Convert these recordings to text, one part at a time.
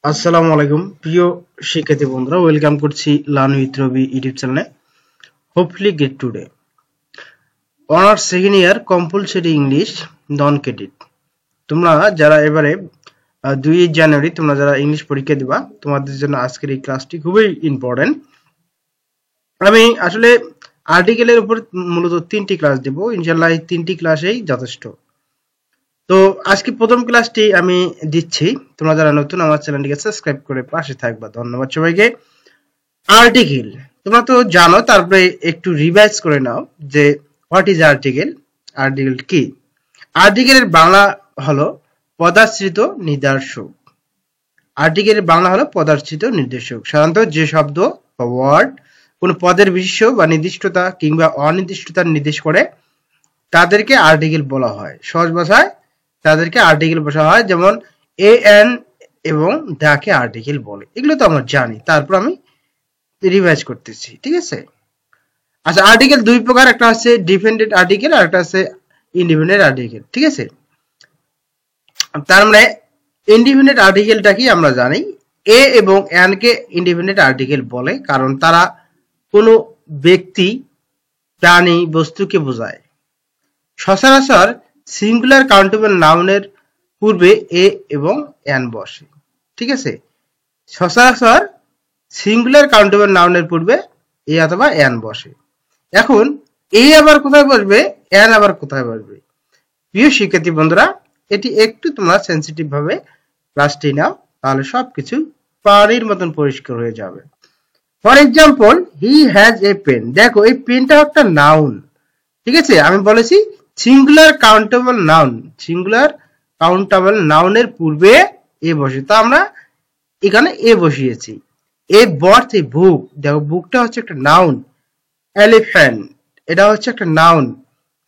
আসসালামু আলাইকুম প্রিয় শিক্ষার্থী বন্ধুরা, ওয়েলকাম করছি লার্ন উইথ রবি ইউটিউব চ্যানেলে। Hopefully get today honours second year compulsory English non credit. তোমরা যারা এবারে 2 জানুয়ারি তোমরা যারা ইংলিশ পরীক্ষা দিবা, তোমাদের জন্য আজকের এই ক্লাসটি খুবই ইম্পর্টেন্ট। আমি আসলে আর্টিকেলের উপর মূলত 3টি ক্লাস দেব, ইনশাআল্লাহ এই 3টি ক্লাসেই যথেষ্ট। তো আজকে প্রথম ক্লাসটি আমি দিচ্ছি। তোমরা যারা নতুন আমার চ্যানেলটিকে সাবস্ক্রাইব করে পাশে থাকবা, ধন্যবাদ সবাইকে। আর্টিকেল তোমরা তো জানো, তারপরে একটু রিভাইজ করে নাও যে হোয়াট ইজ আর্টিকেল। আর্টিকেল কি? আর্টিকেলের বাংলা হলো পদাশ্রিত নির্দেশক। আর্টিকেলের বাংলা হলো পদাশ্রিত নির্দেশক। সাধারণত যে শব্দ বা ওয়ার্ড কোন পদের বিশেষ্য বা নির্দিষ্টতা কিংবা অনির্দিষ্টতার নির্দেশ করে তাদেরকে আর্টিকেল বলা হয়। সহজ ভাষায় তাদেরকে আর্টিকেল বলা হয়, যেমন এ এন এবং দাকে আর্টিকেল বলে। এগুলো তো আমরা জানি, তারপর আমি রিভাইজ করতেছি, ঠিক আছে? আচ্ছা, আর্টিকেল দুই প্রকার, একটা হচ্ছে ডিপেন্ডেন্ট আর্টিকেল আর একটা হচ্ছে ইন্ডিপেন্ডেন্ট আর্টিকেল, ঠিক আছে? তার মানে ইন্ডিপেন্ডেন্ট আর্টিকেলটা কি আমরা জানি, এ এবং এন কে ইন্ডিপেন্ডেন্ট আর্টিকেল বলে, কারণ তারা কোনো ব্যক্তি, প্রাণী, বস্তুকে বোঝায়। সচরাচর সিঙ্গুলার কাউন্টেবল নাউনের পূর্বে এ এবং এন বসে, ঠিক আছে? সচরাচর সিঙ্গুলার কাউন্টেবল নাউনের পূর্বে এ অথবা এন বসে। এখন এ আবার কোথায় বসবে, এন আবার কোথায় বসবে? প্রিয় শিক্ষার্থী বন্ধুরা, এটি একটু তোমরা সেন্সিটিভ ভাবে ক্লাসটি নাও, তাহলে সবকিছু পানির মতন পরিষ্কার হয়ে যাবে। For example, he has a pen. দেখো, এই পেনটা একটা নাউন, ঠিক আছে? আমি বলেছি singular countable noun, singular countable নাউনের পূর্বে এ বসে, তো আমরা এখানে এ বসিয়েছি। এ বর্থ এ বুক। দেখো, বুকটা হচ্ছে একটা নাউন। এলিফ্যান্ট, এটা হচ্ছে একটা নাউন।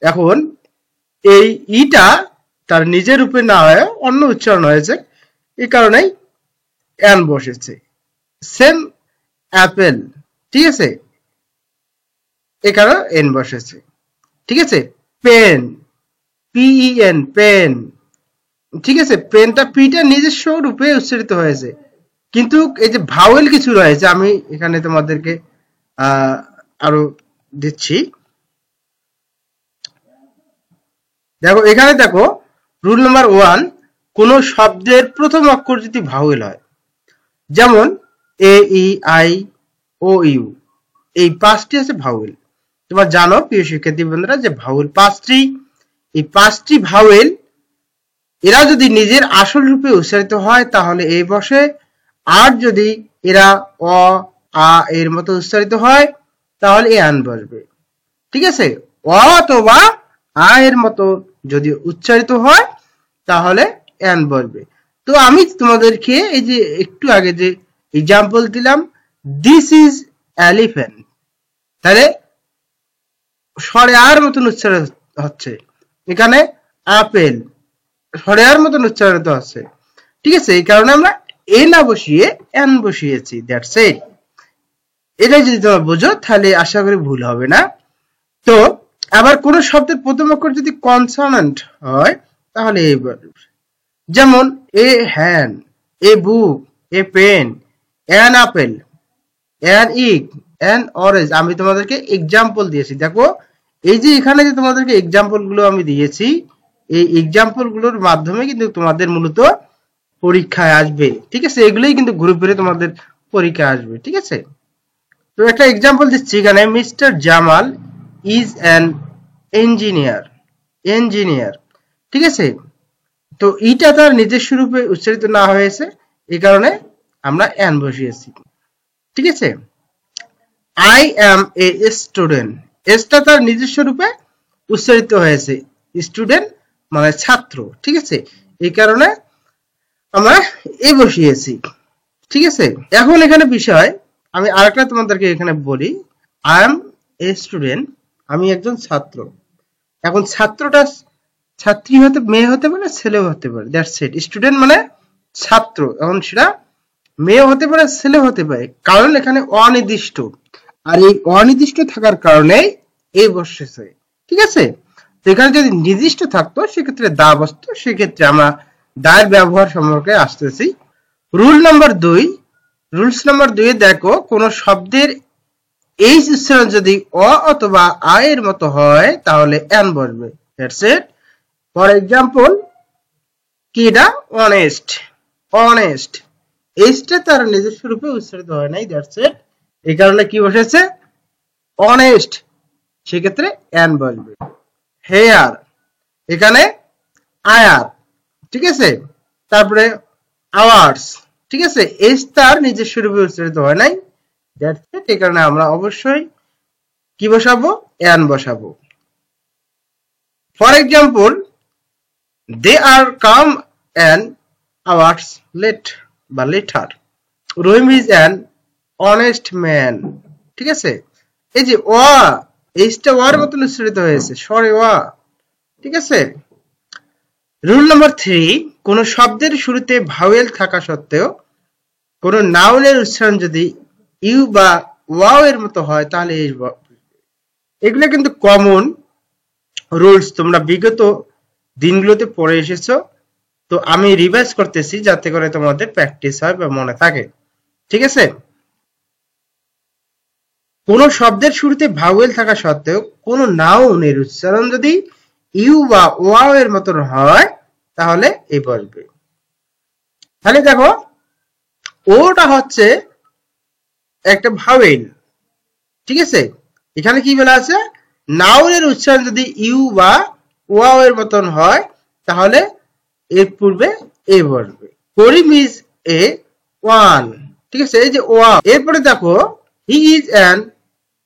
এখন এই ইটা তার নিজের রূপে না হয়ে অন্য উচ্চারণ হয়েছে, এই কারণেই এন বসেছে। সেম অ্যাপেল, ঠিক আছে, এ কারণে এন বসেছে, ঠিক আছে? পেন, পিইএন, পেন, ঠিক আছে? পেনটা পিটা নিজস্ব রূপে উচ্চারিত হয়েছে, কিন্তু এই যে ভাওয়েল কিছু রয়েছে, আমি এখানে তোমাদেরকে আরো দিচ্ছি। দেখো, এখানে দেখো, রুল নাম্বার 1, কোন শব্দের প্রথম অক্ষর যদি ভাওয়েল হয়, যেমন এ, ই, আই, ও, ইউ, এই 5টি আছে ভাওয়েল। তোমরা জানো প্রিয় শিক্ষার্থী বন্ধুরা যে ভাওয়েল 5টি, এই 5টি ভাওয়েল এরা যদি নিজের আসল রূপে উচ্চারিত হয় তাহলে এ বসে, আর যদি এরা অ, আ এর মতো উচ্চারিত হয় তাহলে এ আন বসবে, ঠিক আছে? অ অথবা আ এর মতো যদি উচ্চারিত হয় তাহলে এন বসবে। তো আমি তোমাদেরকে এই যে একটু আগে যে এক্সাম্পল দিলাম, দিস ইজ এলিফ্যান্ট, তাহলে স্বরে আর মতন উচ্চারণ হচ্ছে। এখানে আপেল, স্বরে আর মতন উচ্চারিত হচ্ছে, ঠিক আছে? এই কারণে আমরা এ না বসিয়ে এন বসিয়েছি, দ্যাটস ইট। এটাই যদি তোমরা বুঝো তাহলে আশা করি ভুল হবে না। তো আবার কোন শব্দের প্রথম অক্ষর যদি কনসোনেন্ট হয় তাহলে এ বসবে, যেমন a hand, a book, a pen, an apple, an egg, an orange. আমি তোমাদেরকে এক্সাম্পল দিয়েছি। দেখো, এই যে এখানে যে তোমাদেরকে এক্সাম্পল গুলো আমি দিয়েছি, এই এক্সাম্পল গুলোর মাধ্যমে কিন্তু তোমাদের মূলত পরীক্ষায় আসবে, ঠিক আছে? এগুলোই কিন্তু গ্রুপে তোমাদের পরীক্ষায় আসবে, ঠিক আছে? তো একটা এক্সাম্পল দিচ্ছি এখানে, mister Jamal is an engineer, engineer, ঠিক আছে? তো ইটা তার নিজস্ব রূপে উচ্চারিত না হয়েছে, এই কারণে আমরা এন বসিয়েছি, ঠিক আছে? আই অ্যাম এ স্টুডেন্ট, এসটা তার নিজস্ব রূপে উচ্চারিত হয়েছে, স্টুডেন্ট মানে ছাত্র, ঠিক আছে? এই কারণে আমরা এ বসিয়েছি, ঠিক আছে? এখন এখানে বিষয়, আমি আরেকটা তোমাদেরকে এখানে বলি, আই এম এ স্টুডেন্ট, আমি একজন ছাত্র। এখন ছাত্রটা ছাত্রী হতে, মেয়ে হতে পারে, ছেলেও হতে পারে, দ্যাটস ইট। স্টুডেন্ট মানে ছাত্র, এখন সেটা মেয়ে হতে পারে, ছেলে হতে পারে, কারণ এখানে অনির্দিষ্ট, আর এই অনির্দিষ্ট থাকার কারণে এই বসেছে, ঠিক আছে? তো এখানে যদি নির্দিষ্ট থাকতো সেক্ষেত্রে দা বসতো, সেক্ষেত্রে আমরা দায়ের ব্যবহার সম্পর্কে আসতেছি। রুল নাম্বার 2, রুলস নাম্বার 2 দেখো কোন শব্দের এইচ উচ্চারণ যদি অ অথবা আ এর মতো হয় তাহলে এন বসবে। That's it. ফর এক্সাম্পল কি এটা? অনেস্ট, অনেস্ট এইচটা তার নিজস্ব রূপে উচ্চারিত হয় নাই, দ্যাটস ইট। এই কারণে কি বসেছে? অনেস্ট, সেক্ষেত্রে এন বসবে। হেয়ার, এখানে আয়ার, ঠিক আছে। তারপরে আওয়ার্স, ঠিক আছে, এইচ তার নিজস্ব রূপে উচ্চারিত হয় নাই, দ্যাটস ইট। এই কারণে আমরা অবশ্যই কি বসাবো? এন বসাবো। For example they are come an hours late বা later. Rahim is an honest man, ঠিক আছে। এই যে ওয়া, এইচটা ওয়ার মতন উচ্চারিত হয়েছে, সরি ওয়া, ঠিক আছে। রুল নাম্বার 3, কোন শব্দের শুরুতে ভাওয়েল থাকা সত্ত্বেও কোন নাউনের উচ্চারণ যদি ইউ বা ওয়াও এর মতো হয় তাহলে এগুলো কিন্তু কমন রুলস, তোমরা বিগত দিনগুলোতে পড়ে এসেছো, তো আমি রিভাইজ করতেছি যাতে করে তোমাদের প্র্যাকটিস হয় বা মনে থাকে, ঠিক আছে। কোন শব্দের শুরুতে ভাওয়েল থাকা সত্ত্বেও কোন নাউনের উচ্চারণ যদি ইউ বা ওয়াও এর মতন হয় তাহলে এই বসবে। তাহলে দেখো ওটা হচ্ছে একটা ভাওয়েল, ঠিক আছে। এখানে কি বলা আছে? নাউনের উচ্চারণ যদি ইউ বা ওয়াও এর মতন হয় তাহলে এর পূর্বে এ বসবে। করিম ইজ এ ওয়ান, ঠিক আছে, এই যে ওয়া। এরপরে দেখো he is an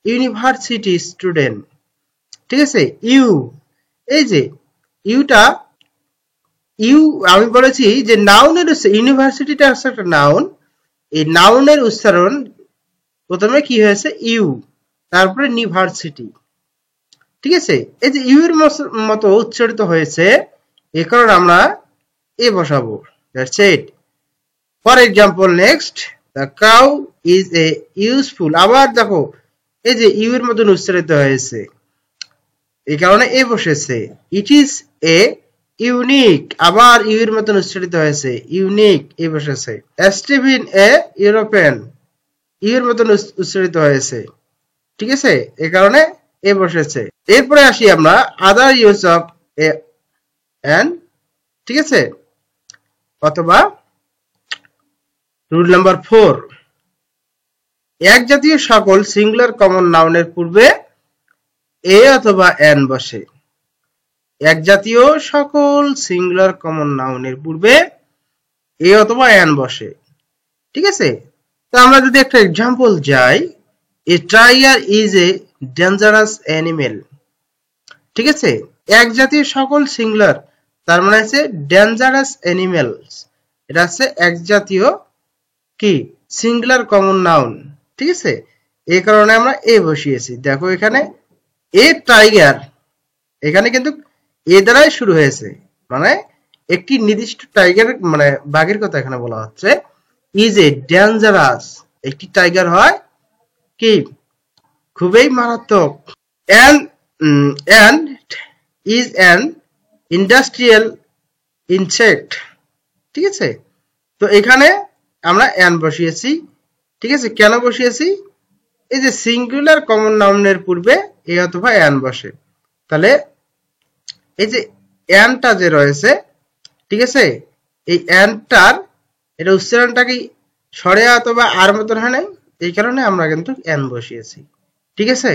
university student, ঠিক আছে। ইউ, এই যে ইউটা, ইউ আমি বলেছি যে নাউনের ইউনিভার্সিটিটা হচ্ছে একটা নাউন, এই নাউনের উচ্চারণ প্রথমে কি হয়েছে? ইউ, তারপরে ইউনিভার্সিটি, ঠিক আছে। এই যে ইউ এর মতো উচ্চারিত হয়েছে, এ কারণে আমরা এ বসাবো, that's it. For example next, the cow is a useful. আবার দেখো এই যে ইউ এর মতন উচ্চারিত হয়েছে, এই কারণে এ বসেছে। ইট ইজ এ ইউনিক, আবার ইউ এর মতন উচ্চারিত হয়েছে, ইউনিক, এ বসেছে। স্টিভেন এ ইউরোপিয়ান, ইউ এর মতন উচ্চারিত হয়েছে, ঠিক আছে, এই কারণে এ বসেছে। এরপরে আসি আমরা আদার ইউজ অফ এ এন, ঠিক আছে, অথবা রুল নাম্বার 4, এক জাতীয় সকল সিঙ্গুলার কমন নাউনের পূর্বে এ অথবা এন বসে। এক জাতীয় সকল সিঙ্গুলার কমন নাউনের পূর্বে এ অথবা এন বসে, ঠিক আছে। তো আমরা যদি একটা এক্সাম্পল যাই, a tiger is a dangerous animal, ঠিক আছে। এক জাতীয় সকল সিঙ্গুলার, তার মানে হচ্ছে ডেঞ্জারাস অ্যানিমেলস, এটা হচ্ছে এক জাতীয় কি সিঙ্গুলার কমন নাউন, ঠিক আছে। এই কারণে আমরা এ বসিয়েছি। দেখো এখানে এ টাইগার, এখানে কিন্তু এ দ্বারাই শুরু হয়েছে, মানে একটি নির্দিষ্ট টাইগার মানে বাঘের কথা এখানে বলা হচ্ছে। ইজ এ ডেঞ্জারাস, একটি টাইগার হয় কি খুবই মারাত্মক। And is an industrial insect, ঠিক আছে। তো এখানে আমরা অ্যান বসিয়েছি, ঠিক আছে। কেন বসিয়েছি? এই যে সিঙ্গুলার কমন নাউনের পূর্বে এ অথবা অ্যান বসে, তাহলে এই যে অ্যানটা যে রয়েছে, ঠিক আছে, এই অ্যানটার এটা উচ্চারণটা কি সরে অথবা আর মতন হয় নাই, এই কারণে আমরা কিন্তু অ্যান বসিয়েছি, ঠিক আছে,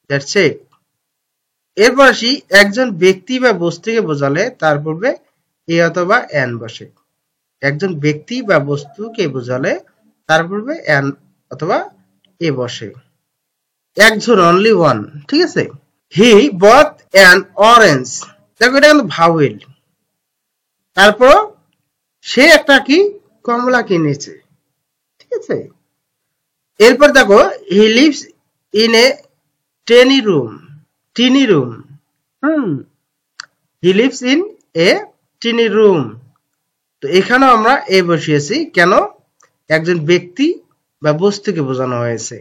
দ্যাটস ইট। এরপর আসি একজন ব্যক্তি বা বস্তুকে বোঝালে তার পূর্বে এ অথবা অ্যান বসে। একজন ব্যক্তি বা বস্তুকে বোঝালে তার পূর্বে অ্যান অথবা এ বসে। একজন, অনলি ওয়ান, ঠিক আছে। হি বট অ্যান অরেঞ্জ, দেখো এটা কিন্তু ভাওয়েল। তারপর সে একটা কি কমলা কিনেছে, ঠিক আছে। এরপর দেখো he lives in a tiny room, tiny room, he lives in a tiny room. তো এখানেও আমরা এ বসিয়েছি, কেন? একজন ব্যক্তি বা বস্তুকে বোঝানো হয়েছে,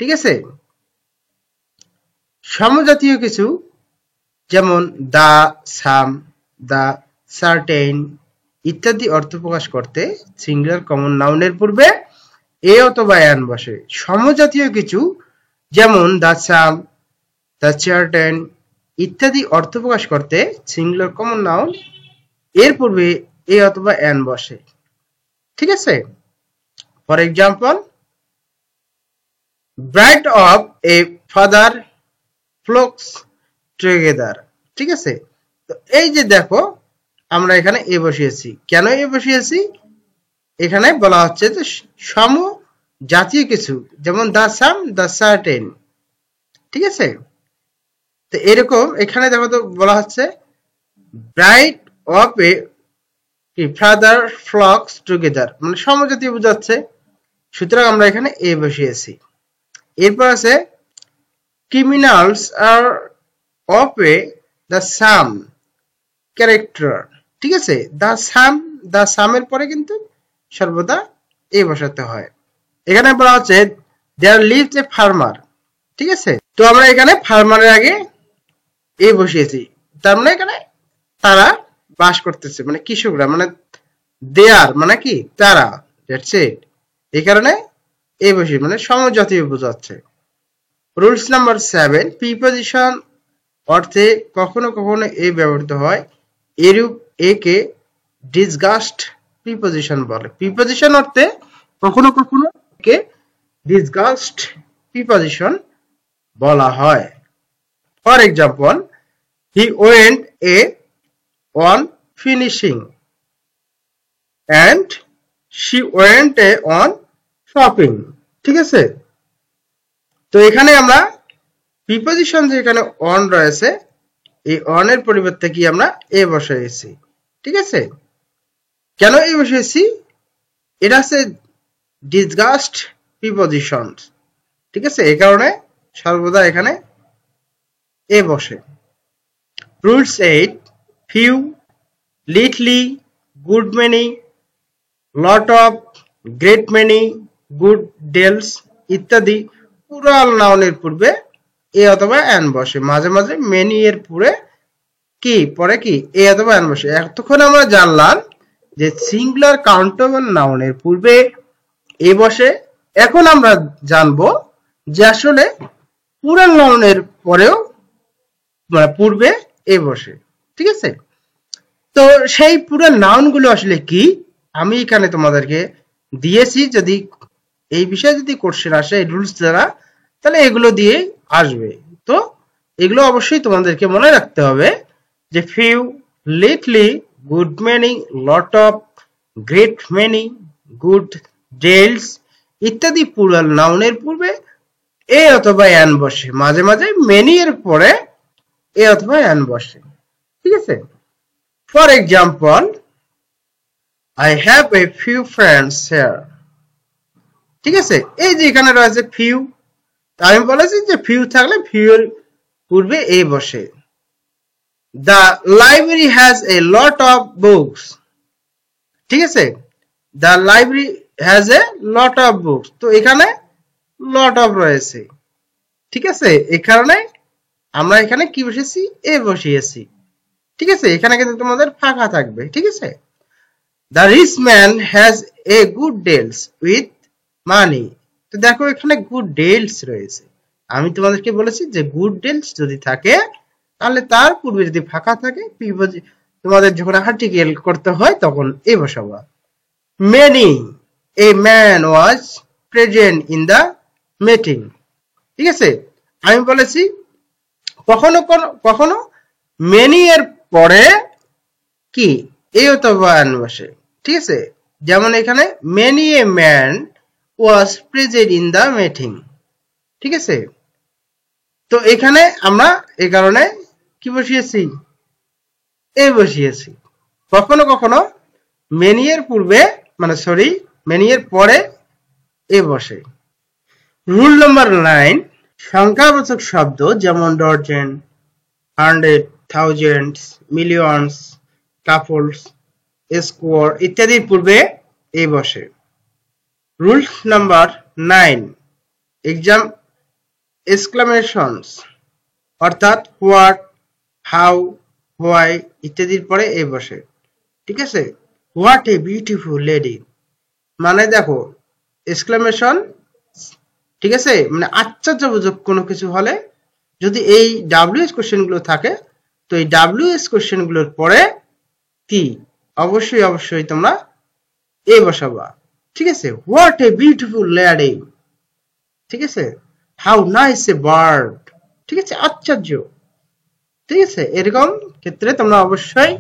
ঠিক আছে। সমজাতীয় কিছু যেমন দা, সাম, দা, সার্টেন, ইত্যাদি অর্থ প্রকাশ করতে সিঙ্গুলার কমন নাউনের পূর্বে এ অথবা অ্যান বসে। সমজাতীয় কিছু যেমন দ্য সাম, দ্য চার্টেন ইত্যাদি অর্থ প্রকাশ করতে সিঙ্গুলার কমন নাউন এর পূর্বে এ অথবা অ্যান বসে। ঠিক আছে? For example, birds of a feather flocks together. ঠিক আছে? তো এই যে দেখো আমরা এখানে এ বসিয়েছি। কেন এ বসিয়েছি? এখানে বলা হচ্ছে যে সম জাতীয় কিছু যেমন দ্য সাম, দ্য সার্টেন। ঠিক আছে? তো এরকম এখানে দেখো তো বলা হচ্ছে birds of a feather flocks together, মানে সমজাতীয় বোঝাচ্ছে। সুতরাং আমরা এখানে এ বসিয়েছি। এরপর আছে criminals are of a the same character. ঠিক আছে? দ্য সামের পরে কিন্তু সর্বদা এ বসাতে হয়। এখানে বলা হচ্ছে দেয়ার লিভস এ ফার্মার। ঠিক আছে? তো আমরা এখানে ফার্মারের আগে এ বসিয়েছি, তার মানে এখানে তারা বাস করতেছে, মানে কৃষকরা, মানে দেয়ার মানে কি তারা, দ্যাটস ইট। এই কারণে এ বসিয়ে মানে সমজাতীয় বোঝাচ্ছে। রুলস নাম্বার 7, প্রিপজিশন অর্থে কখনো কখনো এ ব্যবহৃত হয়, এরূপ একে ডিসগাস্ট প্রিপজিশন বলে। প্রিপজিশন অর্থে কখনো কখনো একে ডিসগাস্ট প্রিপজিশন বলা হয়। For example, he went A on finishing and she went on shopping। ঠিক আছে? তো এখানে আমরা প্রিপজিশন যে এখানে অন রয়েছে, এই অন এর পরিবর্তে কি আমরা এ বসাইছি। ঠিক আছে? কেন এ বসাইছি? এটা হচ্ছে ডিসগাস্ট প্রিপজিশন। ঠিক আছে? এই কারণে সর্বদা এখানে এ বসে। Rules 8, few, literally, good many, lot of, great many, good deals ইত্যাদি প্লুরাল নাউনের পূর্বে এ অথবা অ্যান বসে। মাঝে মাঝে মেনি এর পরে কি এ অথবা অ্যান বসে। এতক্ষণ আমরা জানলাম যে সিঙ্গুলার কাউন্টেবল নাউনের পূর্বে এ বসে। এখন আমরা জানবো যে আসলে প্লুরাল নাউনের পরেও মানে পূর্বে এ বসে। ঠিক আছে? তো সেই প্লুরাল নাউনগুলো আসলে কি আমি এখানে তোমাদেরকে দিয়েছি। যদি এই বিষয়ে যদি কোশ্চেন আসে এই রুলস দ্বারা, তাহলে এগুলো দিয়ে আসবে। তো এগুলো অবশ্যই তোমাদেরকে মনে রাখতে হবে যে few, literally, good many, lot of, great many, good deals ইত্যাদি প্লুরাল নাউনের পূর্বে এ অথবা অ্যান বসে। মাঝে মাঝে মেনি এর পরে এ অথবা অ্যান বসে। ঠিক আছে? For example, I have a few friends here। ঠিক আছে? এই যে এখানে রয়েছে ফিউ, আমি বলেছি যে ফিউ থাকলে ফিউ এর পূর্বে এ বসে। The library has a lot of books। ঠিক আছে? The library has a lot of books। তো এখানে lot of রয়েছে। ঠিক আছে? এই কারণে আমরা এখানে কি বসেছি? এ বসিয়েছি। ঠিক আছে? এখানে কিন্তু তোমাদের ফাঁকা থাকবে। ঠিক আছে? The rich man has a good deals with money। তো দেখো এখানে good deals রয়েছে। আমি তোমাদেরকে বলেছি যে good deals যদি থাকে তাহলে তার পূর্বে যদি ফাঁকা থাকে তোমাদের যখন আর্টিকেল করতে হয় তখন এ বসাবা। Many, a man was present in the meeting। ঠিক আছে? আমি বলেছি কখনো কখনো many এর পরে কি এ অথবা অ্যান বসে। ঠিক আছে? যেমন এখানে many a man was present in the meeting। ঠিক আছে? তো এখানে আমরা এই কারণে কি বসিয়েছি? এ বসিয়েছি। কখনো কখনো many এর পূর্বে many এর পরে এ বসে। রুল নাম্বার 9, সংখ্যাবাচক শব্দ যেমন dozen, hundred, thousands, millions, couples, square ইত্যাদির পূর্বে এ বসে। রুল নাম্বার 9, এক্সক্লামেশনস অর্থাৎ হোয়াট, হাউ, হোয়াই ইত্যাদির পরে এ বসে। ঠিক আছে? হোয়াট এ বিউটিফুল লেডি, মানে দেখো এক্সক্লামেশন, ঠিক আছে, মানে আশ্চর্যবোধক কোনো কিছু হলে যদি এই ডাব্লিউএস কোশ্চেন গুলো থাকে, তো এই ডাব্লিউএস কোশ্চেন গুলোর পরে কি অবশ্যই অবশ্যই তোমরা এ বসাবা, ঠিক আছে। হোয়াট এ বিউটিফুল লেডি, ঠিক আছে, হাউ নাইস এ বার্ড, ঠিক আছে, আশ্চর্য, ঠিক আছে, এরকম ক্ষেত্রে তোমরা অবশ্যই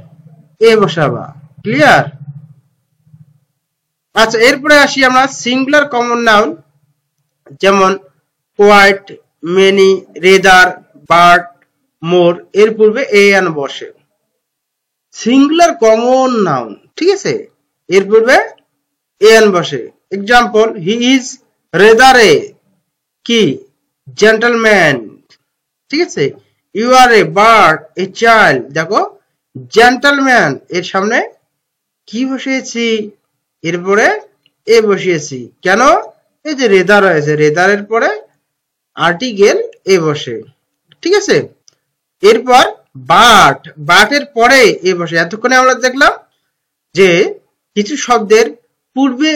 এ বসাবা। ক্লিয়ার? আচ্ছা, এরপরে আসি আমরা সিঙ্গুলার কমন নাউন, যেমন quite, many, rather, bird, more, এর পূর্বে এ এন বসে। সিঙ্গুলার কমন নাউন, ঠিক আছে, এর পূর্বে এ এন বসে। Example, he is rather a কি জেন্টলম্যান, ঠিক আছে। You are a bird a child, দেখো জেন্টলম্যান এর সামনে কি বসিয়েছি, এরপরে এ বসিয়েছি, কেন? এই যে রেদার রয়েছে, রেদারের পরে আর্টিকেল এ বসে, ঠিক আছে। এরপর বাট, বাটের পরে এ বসে। এতক্ষণে আমরা দেখলাম যে কিছু শব্দের পূর্বে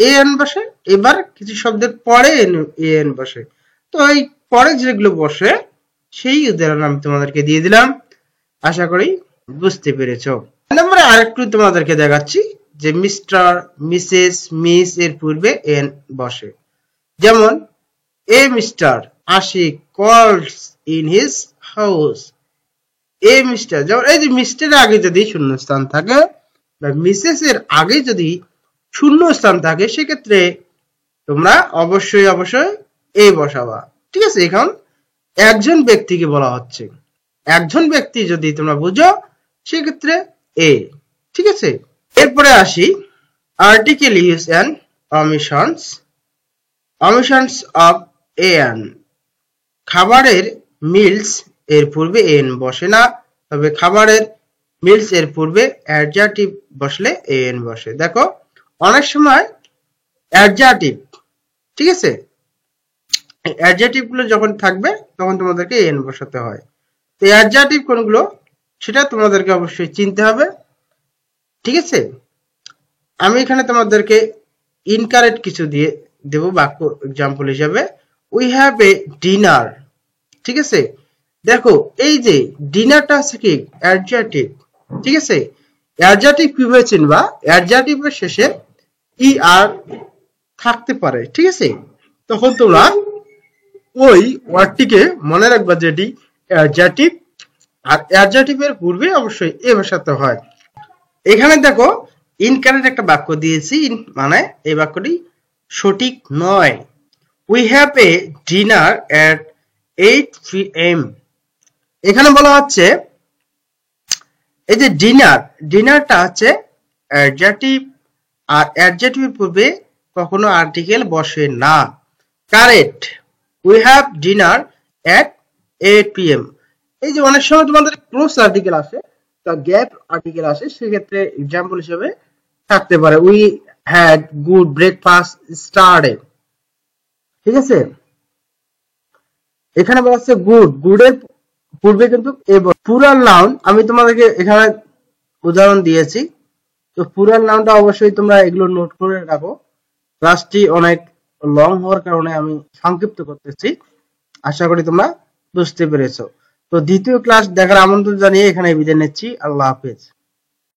এ এন বসে, এবার কিছু শব্দের পরে এ এন বসে। তো এই পরে যেগুলো বসে সেই উদাহরণ আমি তোমাদেরকে দিয়ে দিলাম, আশা করি বুঝতে পেরেছো। নম্বরে আরেকটু তোমাদেরকে দেখাচ্ছি যে মিস্টার, মিসেস, মিস এর পূর্বে এন বসে। যেমন এ মিস্টার আশিক কলস in his house, A mister, যেমন এই যে মিস্টারের আগে যদি শূন্যস্থান থাকে বা মিসেস এর আগে যদি শূন্যস্থান থাকে, সেক্ষেত্রে তোমরা অবশ্যই অবশ্যই এ বসাবা, ঠিক আছে। এখন একজন ব্যক্তিকে বলা হচ্ছে, একজন ব্যক্তি যদি তোমরা বুঝো সেক্ষেত্রে এ, ঠিক আছে। এরপরে আসি article use and omissions, omissions of an. খাবারের মিলস এর পূর্বে এন বসে না, তবে খাবারের মিলস এর পূর্বে অ্যাডজেক্টিভ বসলে এন বসে। দেখো অনেক সময় অ্যাডজেক্টিভ, ঠিক আছে, অ্যাডজেক্টিভ গুলো যখন থাকবে তখন তোমাদেরকে এন বসাতে হয়। তো অ্যাডজেক্টিভ কোনগুলো সেটা তোমাদেরকে অবশ্যই চিনতে হবে, ঠিক আছে। আমি এখানে তোমাদেরকে ইনকারেক্ট কিছু দিয়ে দেব বাক্য এক্সাম্পল হিসাবে। উই হ্যাভ এ ডিনার, ঠিক আছে। দেখো এই যে ডিনারটা আছে কি অ্যাডজেক্টিভ, ঠিক আছে। অ্যাডজেক্টিভ কিভাবে চিনবা? অ্যাডজেক্টিভের শেষে ই আর থাকতে পারে, ঠিক আছে। তখন তোমরা ওই ওয়ার্ডটিকে মনে রাখবা যে এটি অ্যাডজেক্টিভ, আর অ্যাডজেক্টিভের পূর্বে অবশ্যই এ বসাতে হয়। এখানে দেখো ইনকারেক্ট একটা বাক্য দিয়েছি, মানে এই বাক্যটি সঠিক নয়। We have a dinner at 8 PM, এখানে বলা হচ্ছে এই যে ডিনার, ডিনারটা হচ্ছে অ্যাডজেক্টিভ, আর অ্যাডজেক্টিভের পূর্বে কখনো আর্টিকেল বসে না। Correct, we have dinner at 8 PM। এই যে অনেক সময় তোমাদের ক্লোজ আর্টিকেল আসে, তা গ্যাপ আর্টিকেল আসে, সেক্ষেত্রে এক্সাম্পল হিসেবে থাকতে পারে উই হ্যাড গুড ব্রেকফাস্ট স্টারডে, ঠিক আছে। এখানে বলা হচ্ছে গুড, গুডের পূর্বে কিন্তু প্লুরাল নাউন, আমি তোমাদেরকে এখানে উদাহরণ দিয়েছি, তো প্লুরাল নাউনটা অবশ্যই তোমরা এগুলো নোট করে রাখো। ক্লাসটি অনেক লং হওয়ার কারণে আমি সংক্ষিপ্ত করতেছি, আশা করি তোমরা বুঝতে পেরেছো। তো দ্বিতীয় ক্লাস দেখার আমন্ত্রণ জানিয়ে এখানে বিদায় নিচ্ছি। আল্লাহ হাফেজ।